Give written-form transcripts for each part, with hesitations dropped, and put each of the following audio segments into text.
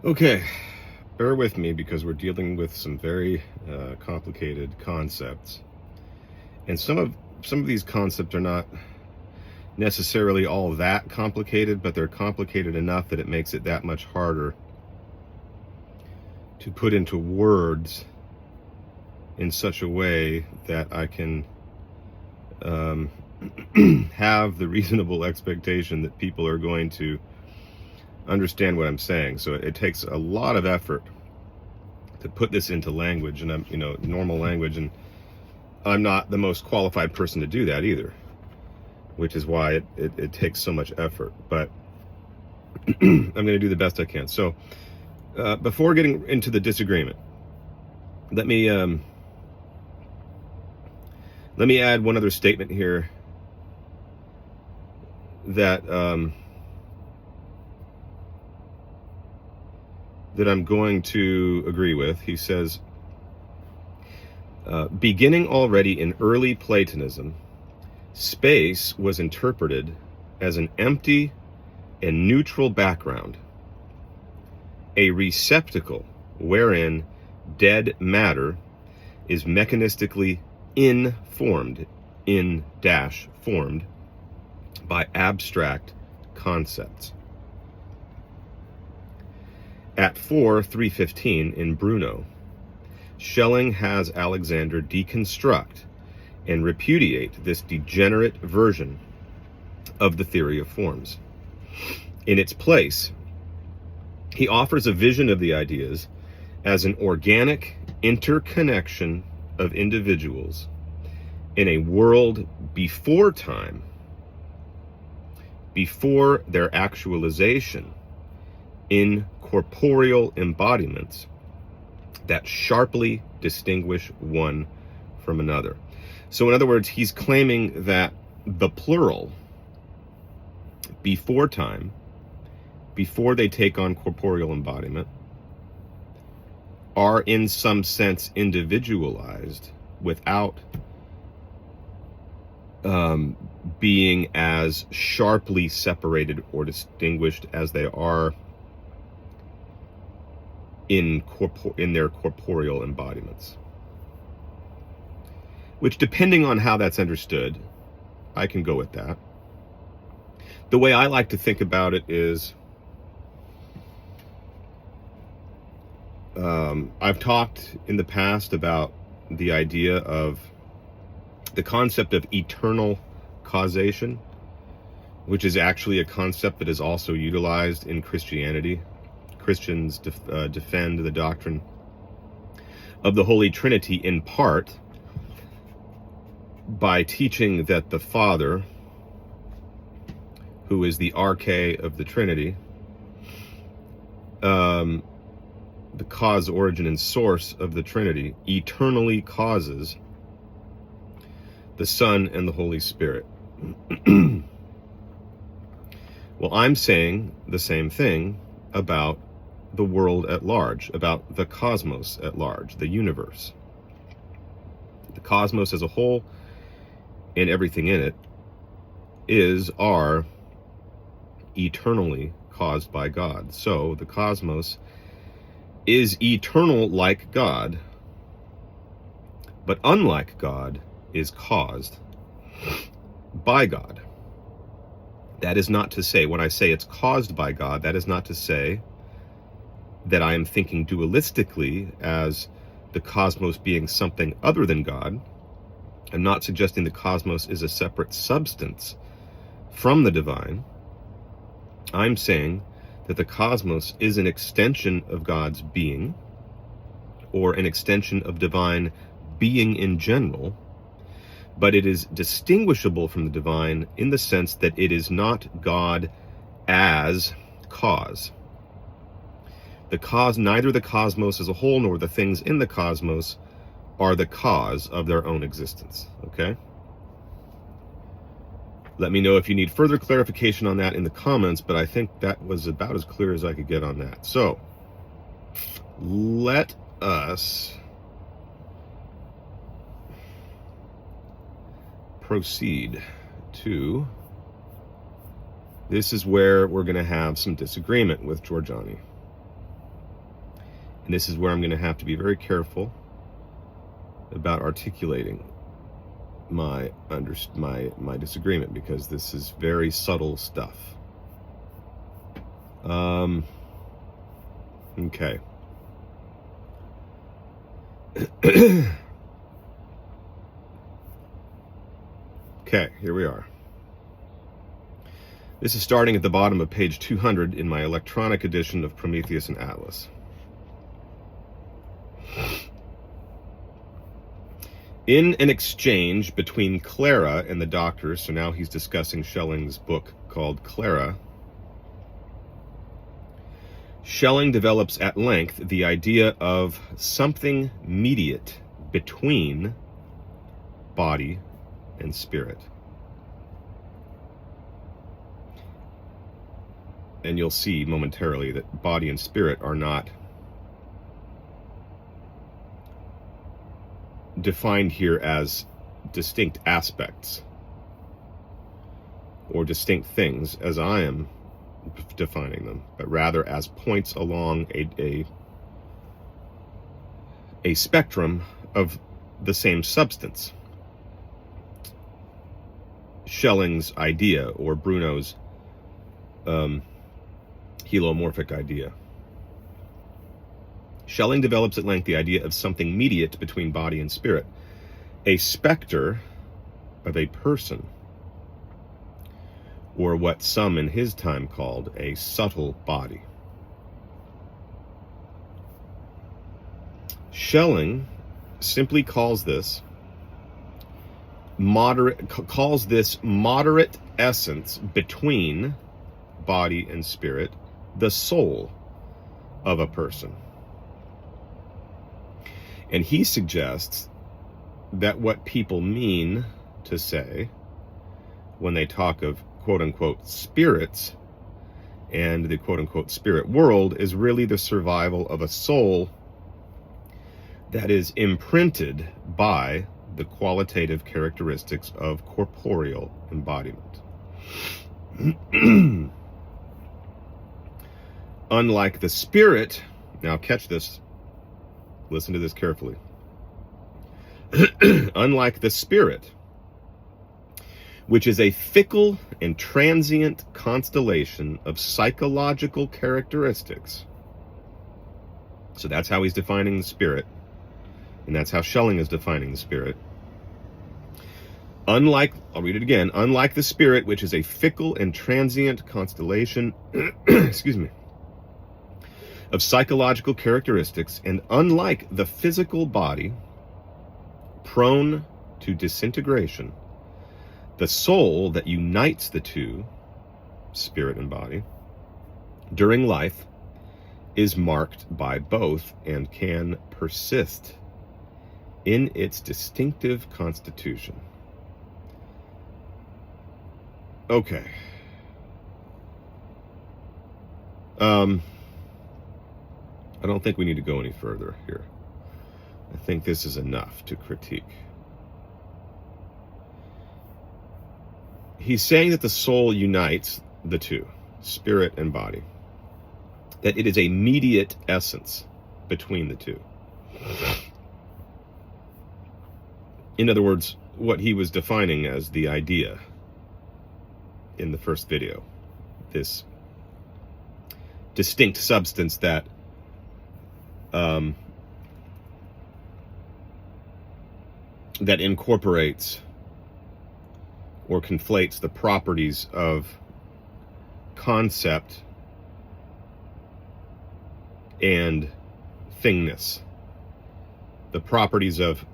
Okay, bear with me because we're dealing with some very complicated concepts, and some of these concepts are not necessarily all that complicated, but they're complicated enough that it makes it that much harder to put into words in such a way that I can have the reasonable expectation that people are going to understand what I'm saying. So it takes a lot of effort to put this into language, and normal language, and I'm not the most qualified person to do that either, which is why it takes so much effort. But I'm going to do the best I can. So before getting into the disagreement, let me add one other statement here that that I'm going to agree with. He says, beginning already in early Platonism, space was interpreted as an empty and neutral background, a receptacle wherein dead matter is mechanistically informed by abstract concepts. At 3:15 in Bruno, Schelling has Alexander deconstruct and repudiate this degenerate version of the theory of forms. In its place, he offers a vision of the ideas as an organic interconnection of individuals in a world before time, before their actualization in corporeal embodiments that sharply distinguish one from another. So in other words, he's claiming that the plural, before time, before they take on corporeal embodiment, are in some sense individualized without being as sharply separated or distinguished as they are in their corporeal embodiments. Which, depending on how that's understood, I can go with that. The way I like to think about it is, I've talked in the past about the idea of the concept of eternal causation, which is actually a concept that is also utilized in Christianity. Christians defend the doctrine of the Holy Trinity in part by teaching that the Father, who is the arche of the Trinity, the cause, origin, and source of the Trinity, eternally causes the Son and the Holy Spirit. Well, I'm saying the same thing about the world at large, about the cosmos at large, the universe. The cosmos as a whole and everything in it are eternally caused by God. So the cosmos is eternal like God, but unlike God, is caused by God. That is not to say, when I say it's caused by God, that is not to say that I am thinking dualistically as the cosmos being something other than God. I'm not suggesting the cosmos is a separate substance from the divine. I'm saying that the cosmos is an extension of God's being, or an extension of divine being in general, but it is distinguishable from the divine in the sense that it is not God as cause. Neither the cosmos as a whole nor the things in the cosmos are the cause of their own existence. Okay? Let me know if you need further clarification on that in the comments, but I think that was about as clear as I could get on that. So, let us proceed to, this is where we're going to have some disagreement with Jorjani. And this is where I'm going to have to be very careful about articulating my disagreement, because this is very subtle stuff. Okay. Okay, here we are. This is starting at the bottom of page 200 in my electronic edition of Prometheus and Atlas. In an exchange between Clara and the doctor, so now he's discussing Schelling's book called Clara, Schelling develops at length the idea of something mediate between body and spirit. And you'll see momentarily that body and spirit are not defined here as distinct aspects or distinct things as I am defining them, but rather as points along a spectrum of the same substance. Schelling's idea, or Bruno's helomorphic idea. Schelling develops at length the idea of something mediate between body and spirit, a specter of a person, or what some in his time called a subtle body. Schelling simply calls this moderate essence between body and spirit the soul of a person. And he suggests that what people mean to say when they talk of quote-unquote spirits and the quote-unquote spirit world is really the survival of a soul that is imprinted by the qualitative characteristics of corporeal embodiment. Unlike the spirit, now catch this, listen to this carefully. Unlike the spirit, which is a fickle and transient constellation of psychological characteristics. So that's how he's defining the spirit, and that's how Schelling is defining the spirit. Unlike, I'll read it again, unlike the spirit, which is a fickle and transient constellation, excuse me, of psychological characteristics, and unlike the physical body, prone to disintegration, the soul that unites the two, spirit and body, during life is marked by both and can persist in its distinctive constitution. Okay. I don't think we need to go any further here. I think this is enough to critique. He's saying that the soul unites the two, spirit and body, that it is a mediate essence between the two. In other words, what he was defining as the idea in the first video, this distinct substance that that incorporates or conflates the properties of concept and thingness, the properties of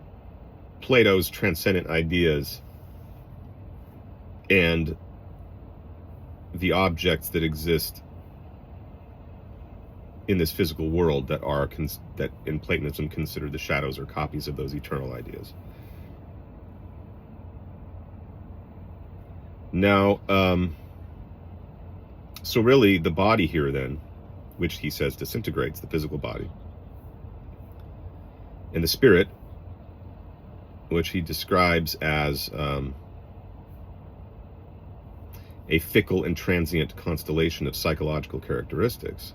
Plato's transcendent ideas and the objects that exist in this physical world that are that in Platonism considered the shadows or copies of those eternal ideas. Now, so really the body here then, which he says disintegrates, the physical body, and the spirit, which he describes as a fickle and transient constellation of psychological characteristics,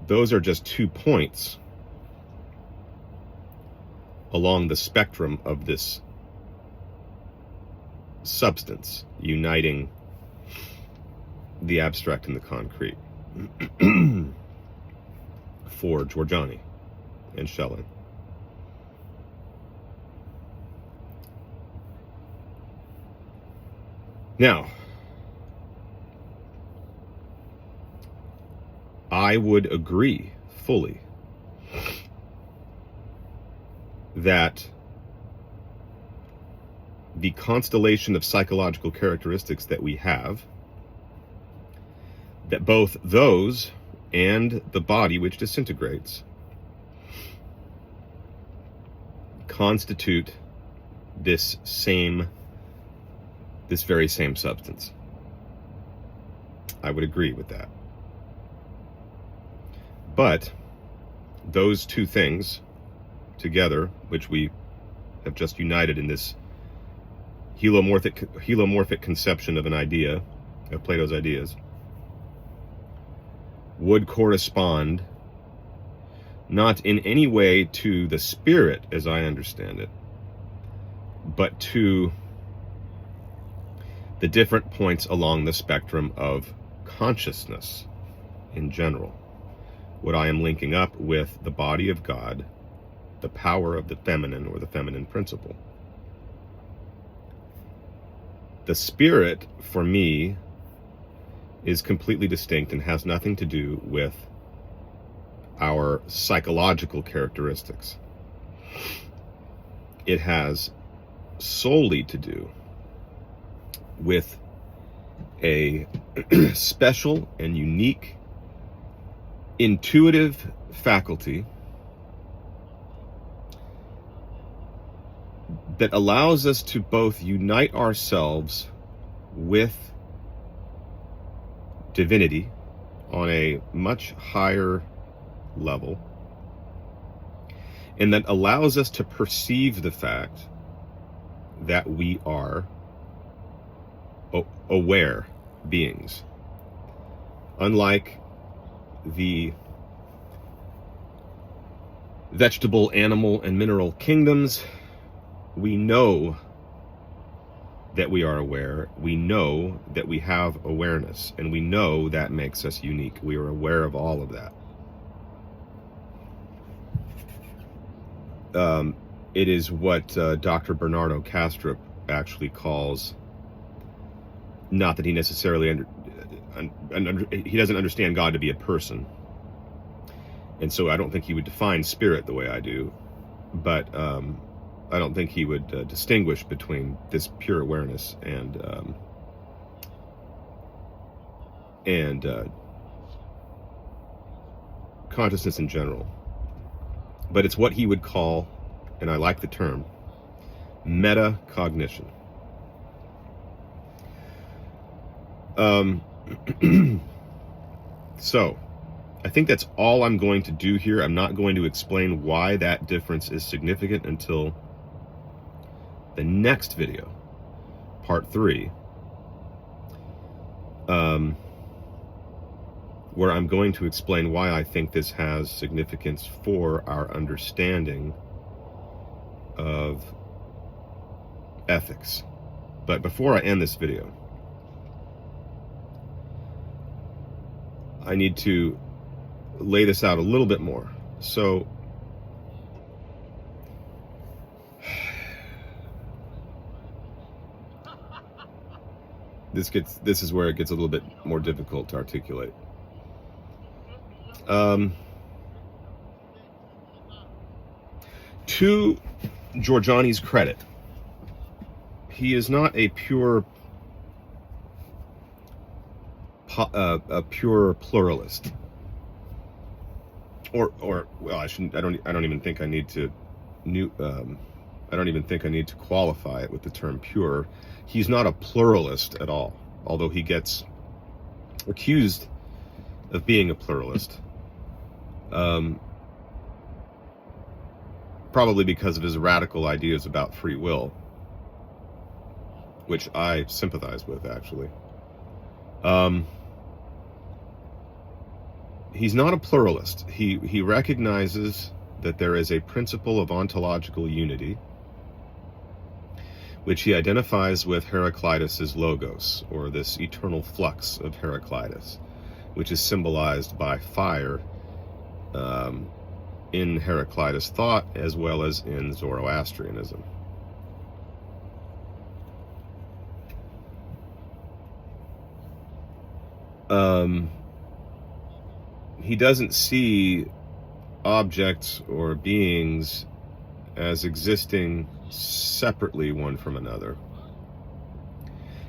those are just 2 points along the spectrum of this substance uniting the abstract and the concrete for Jorjani and Schelling. Now, I would agree fully that the constellation of psychological characteristics that we have, that both those and the body which disintegrates constitute this very same substance. I would agree with that. But those 2 things together, which we have just united in this helomorphic conception of an idea, of Plato's ideas, would correspond not in any way to the spirit as I understand it, but to the different points along the spectrum of consciousness in general. What I am linking up with the body of God, the power of the feminine or the feminine principle. The spirit, for me, is completely distinct and has nothing to do with our psychological characteristics. It has solely to do with a special and unique intuitive faculty that allows us to both unite ourselves with divinity on a much higher level, and that allows us to perceive the fact that we are aware beings. Unlike the vegetable, animal, and mineral kingdoms, we know that we are aware, we know that we have awareness, and we know that makes us unique. We are aware of all of that. It is what Dr. Bernardo Kastrup actually calls, not that he necessarily he doesn't understand God to be a person, and so I don't think he would define spirit the way I do, but I don't think he would distinguish between this pure awareness and consciousness in general. But it's what he would call, and I like the term, metacognition. So, I think that's all I'm going to do here. I'm not going to explain why that difference is significant until the next video, part 3, where I'm going to explain why I think this has significance for our understanding of ethics. But before I end this video, I need to lay this out a little bit more. So, this is where it gets a little bit more difficult to articulate. To Jorjani's credit, he is not a pure pluralist, or well, I don't even think I need to qualify it with the term pure. He's not a pluralist at all, although he gets accused of being a pluralist, probably because of his radical ideas about free will, which I sympathize with, actually. he's not a pluralist. He recognizes that there is a principle of ontological unity, which he identifies with Heraclitus's logos, or this eternal flux of Heraclitus, which is symbolized by fire in Heraclitus thought as well as in Zoroastrianism. He doesn't see objects or beings as existing separately one from another.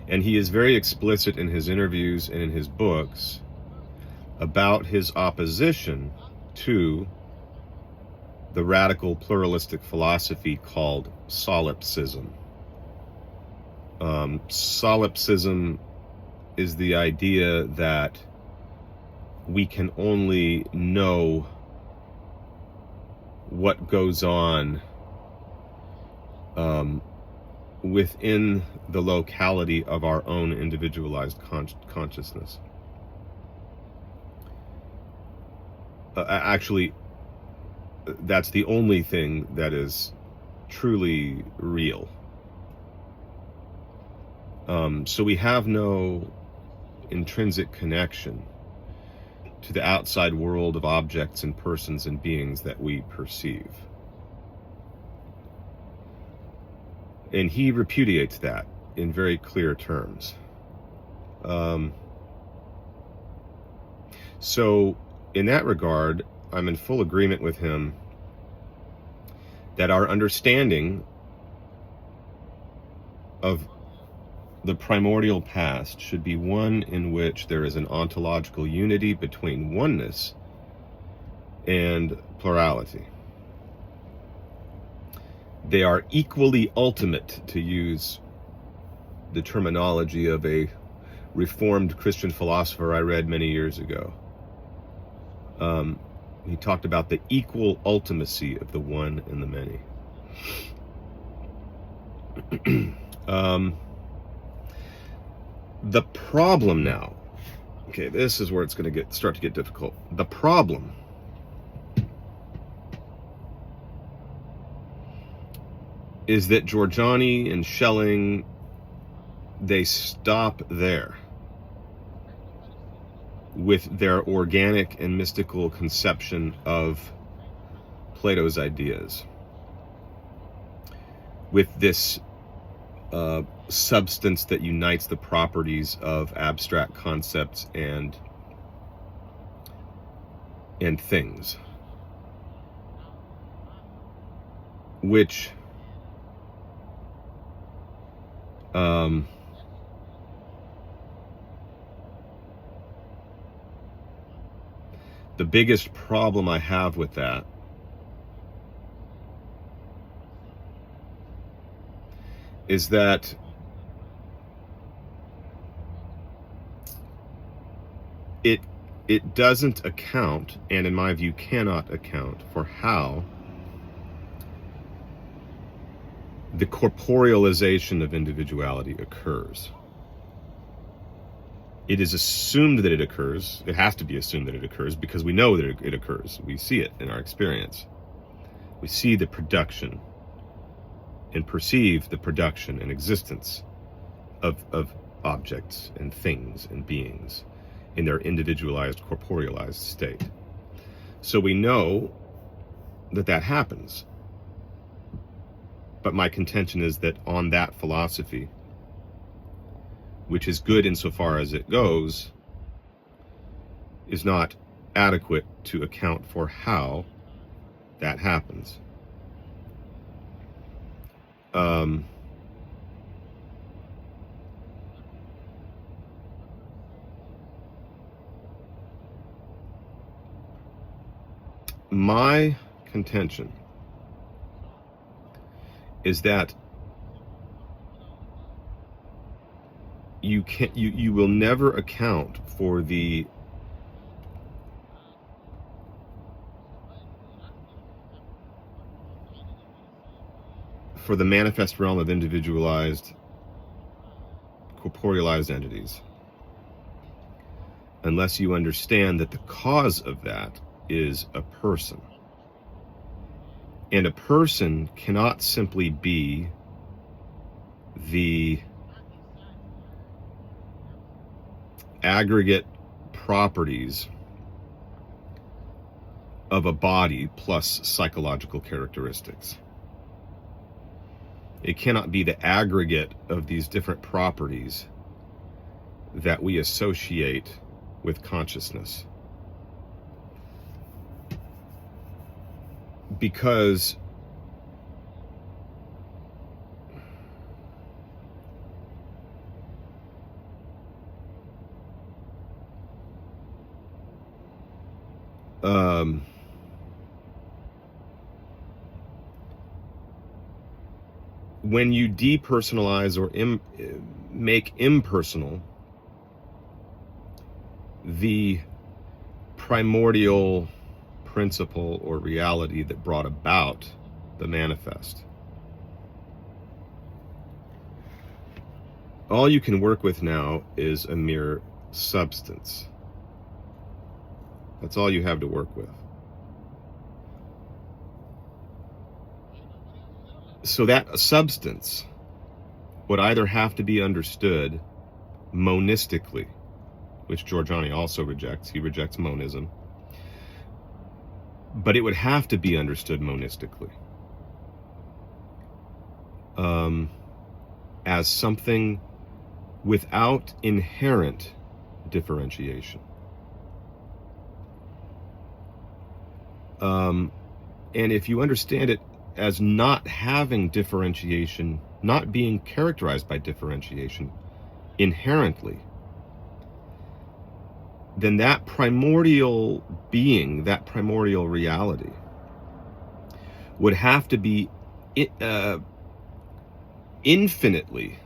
And he is very explicit in his interviews and in his books about his opposition to the radical pluralistic philosophy called solipsism. Solipsism is the idea that we can only know what goes on within the locality of our own individualized consciousness. Actually, that's the only thing that is truly real. So we have no intrinsic connection to the outside world of objects and persons and beings that we perceive. And he repudiates that in very clear terms. So in that regard, I'm in full agreement with him that our understanding of the primordial past should be one in which there is an ontological unity between oneness and plurality. They are equally ultimate, to use the terminology of a Reformed Christian philosopher I read many years ago. He talked about the equal ultimacy of the one and the many. The problem now, okay, this is where it's going to start to get difficult. The problem is that Jorjani and Schelling, they stop there with their organic and mystical conception of Plato's ideas, with this substance that unites the properties of abstract concepts and things, which the biggest problem I have with that is that it doesn't account, and in my view cannot account, for how the corporealization of individuality occurs. It is assumed that it occurs. It has to be assumed that it occurs because we know that it occurs. We see it in our experience. We see the production and perceive the production and existence of objects and things and beings in their individualized, corporealized state. So we know that that happens. But my contention is that on that philosophy, which is good insofar as it goes, is not adequate to account for how that happens. My contention is that you will never account for the manifest realm of individualized, corporealized entities unless you understand that the cause of that is a person. And a person cannot simply be the aggregate properties of a body plus psychological characteristics. It cannot be the aggregate of these different properties that we associate with consciousness. Because when you depersonalize or make impersonal the primordial principle or reality that brought about the manifest, all you can work with now is a mere substance. That's all you have to work with. So that substance would either have to be understood monistically, which Jorjani also rejects. He rejects monism. But it would have to be understood monistically. As something without inherent differentiation. And if you understand it as not having differentiation, not being characterized by differentiation inherently, then that primordial being, that primordial reality, would have to be infinitely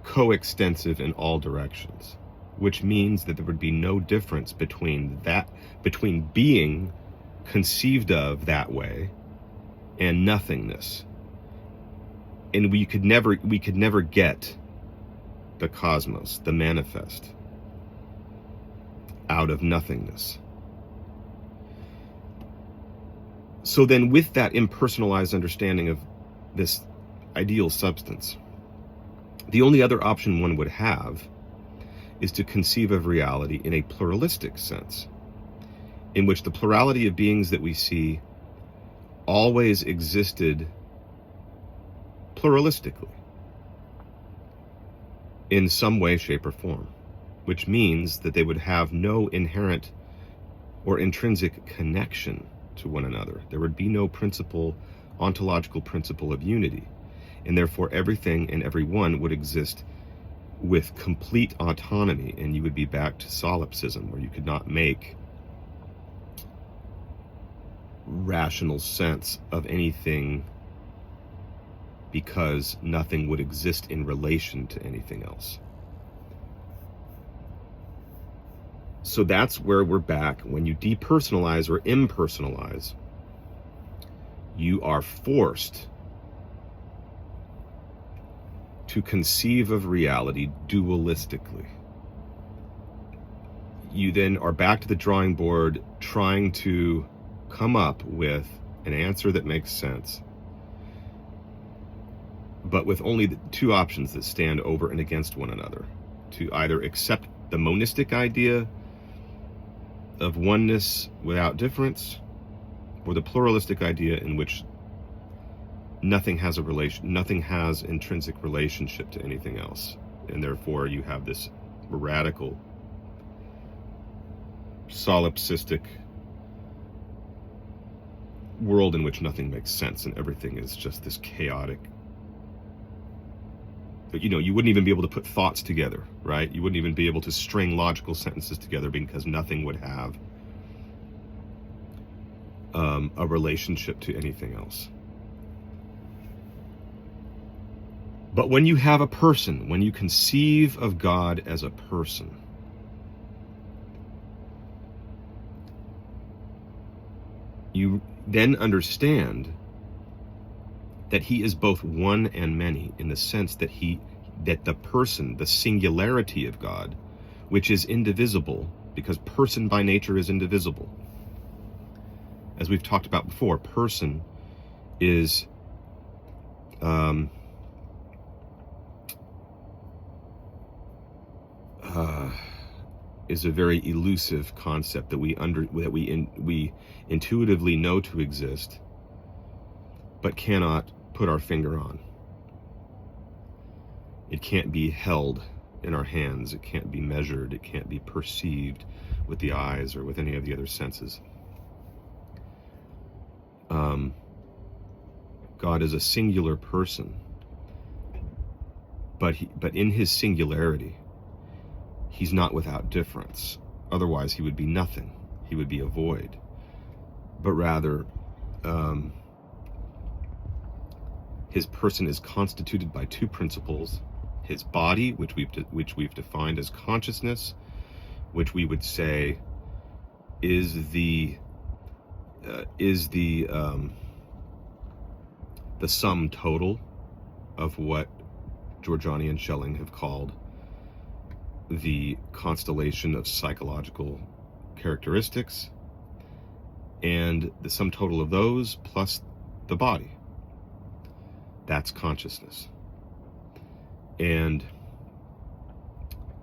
coextensive in all directions, which means that there would be no difference between being conceived of that way and nothingness. And we could never get the cosmos, the manifest, out of nothingness. So then, with that impersonalized understanding of this ideal substance, the only other option one would have is to conceive of reality in a pluralistic sense, in which the plurality of beings that we see always existed pluralistically in some way, shape, or form, which means that they would have no inherent or intrinsic connection to one another. There would be no ontological principle of unity, and therefore everything and everyone would exist with complete autonomy, and you would be back to solipsism, where you could not make rational sense of anything because nothing would exist in relation to anything else. So that's where we're back. When you depersonalize or impersonalize, you are forced to conceive of reality dualistically. You then are back to the drawing board trying to come up with an answer that makes sense, but with only the two options that stand over and against one another: to either accept the monistic idea of oneness without difference, or the pluralistic idea in which nothing has intrinsic relationship to anything else, and therefore you have this radical solipsistic world in which nothing makes sense and everything is just this chaotic. You wouldn't even be able to put thoughts together, right? You wouldn't even be able to string logical sentences together because nothing would have a relationship to anything else. But when you have a person, when you conceive of God as a person, you then understand that he is both one and many, in the sense that he that the person, the singularity of God, which is indivisible, because person by nature is indivisible. As we've talked about before, person is a very elusive concept that we intuitively know to exist, but cannot put our finger on. It can't be held in our hands. It can't be measured. It can't be perceived with the eyes or with any of the other senses. God is a singular person, but in his singularity, he's not without difference. Otherwise, he would be nothing. He would be a void. But rather, his person is constituted by two principles: his body, which we've defined as consciousness, which we would say is the sum total of what Jorjani and Schelling have called the constellation of psychological characteristics, and the sum total of those plus the body. That's consciousness. And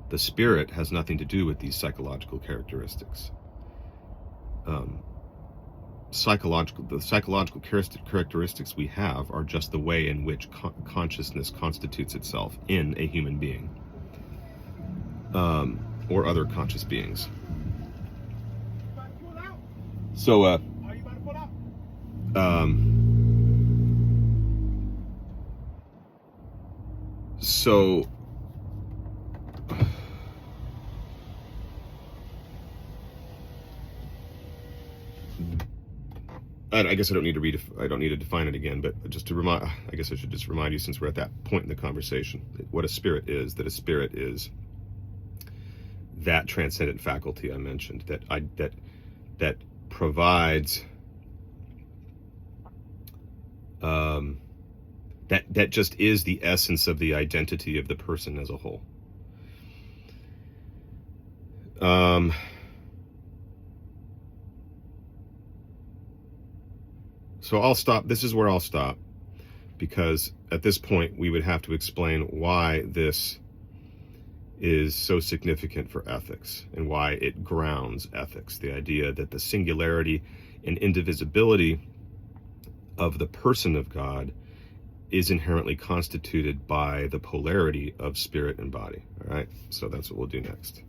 the spirit has nothing to do with these psychological characteristics. The psychological characteristics we have are just the way in which consciousness constitutes itself in a human being, or other conscious beings. So, I guess I don't need to define it again, but just to remind, I guess I should just remind you, since we're at that point in the conversation, what a spirit is. That a spirit is that transcendent faculty I mentioned, that provides, that just is the essence of the identity of the person as a whole. So I'll stop. This is where I'll stop, because at this point we would have to explain why this is so significant for ethics and why it grounds ethics. The idea that the singularity and indivisibility of the person of God is inherently constituted by the polarity of spirit and body. All right, so that's what we'll do next.